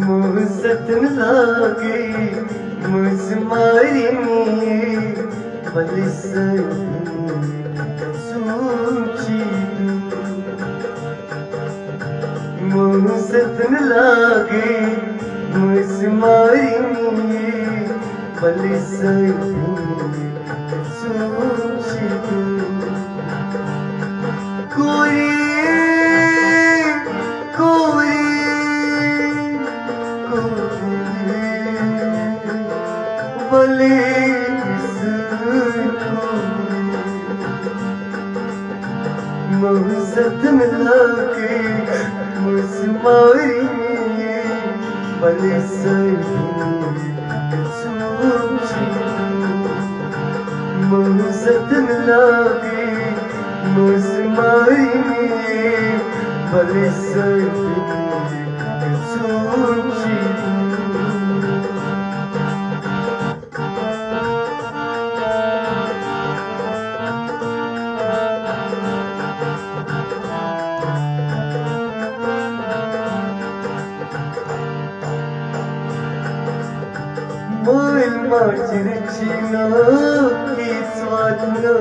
मुझसतन लागे मुझमारी बलिसई सूची मुझसतन लागे मुझमारी बलिसई सूची कोई मुझसत मिलाके मुझमारी बलिसई सूची मुझसत मिलाके मुझमारी बलिसई सूची Moil martiricina che svatna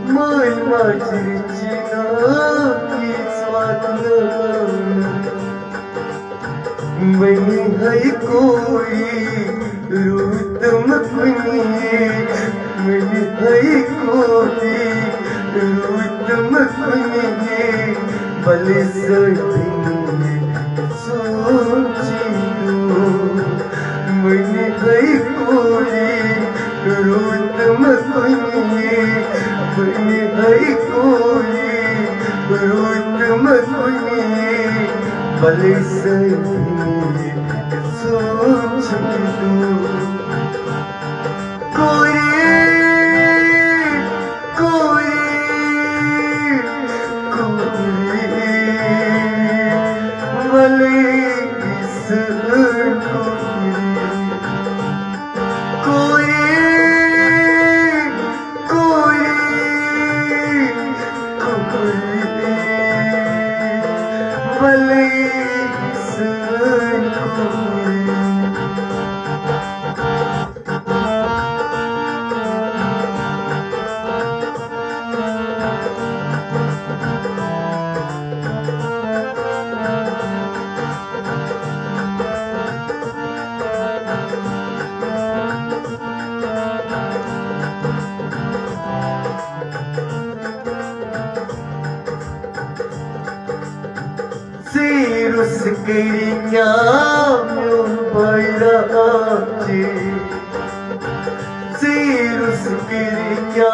Moil martiricina che svatna Mani hai koi rutam apni Mani hai koi rutam apni Balisai सूची मैंने गई कोई रूत मकुनी मैंने गई कोई रूत मकुनी बलिसई सूची कोई Sirus kirinya bayraci Sirus kirinya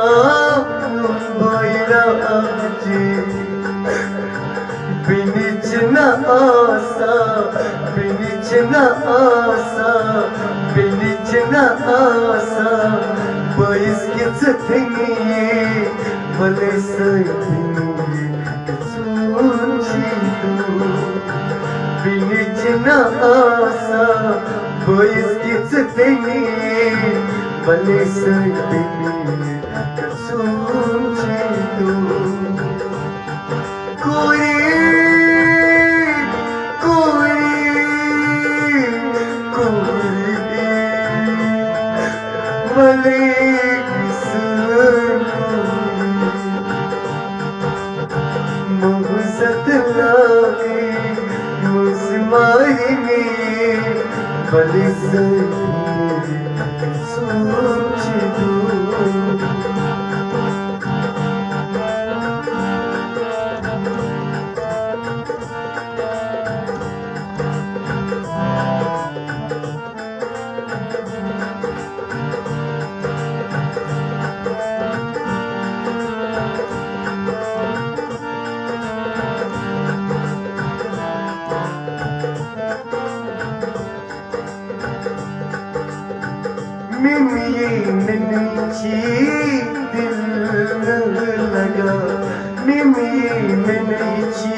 bayraci Binichna asa Binichna asa Binichna asa Bayis gitsingi Balisai Binichna asa bois gitsingi balisai सूची कोई मुझसत लागे मुझमारी बलिसई सूची मिमिये नीची दिल लगा मिमिये नीची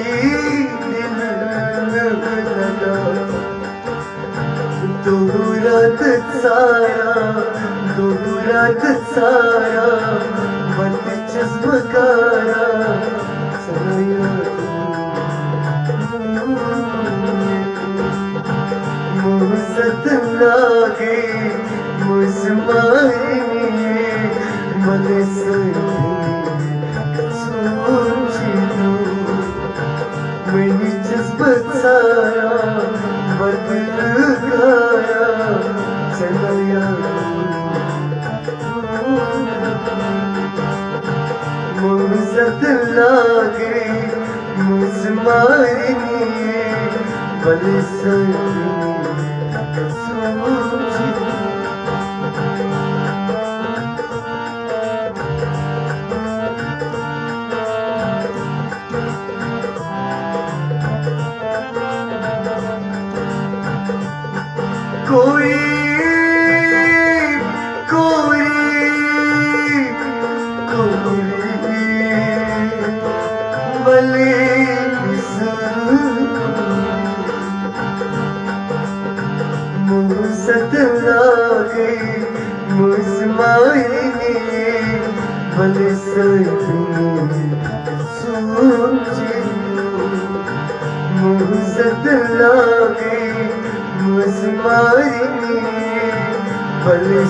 दिल लगा दूरात सारा मत चमकारा साया लागे मुस्मारनी बलसनी सोची कोई कोई कोई भले मुसत लागे मुस्मारनी भले सोचे मुसत लागे मुस्मारनी भले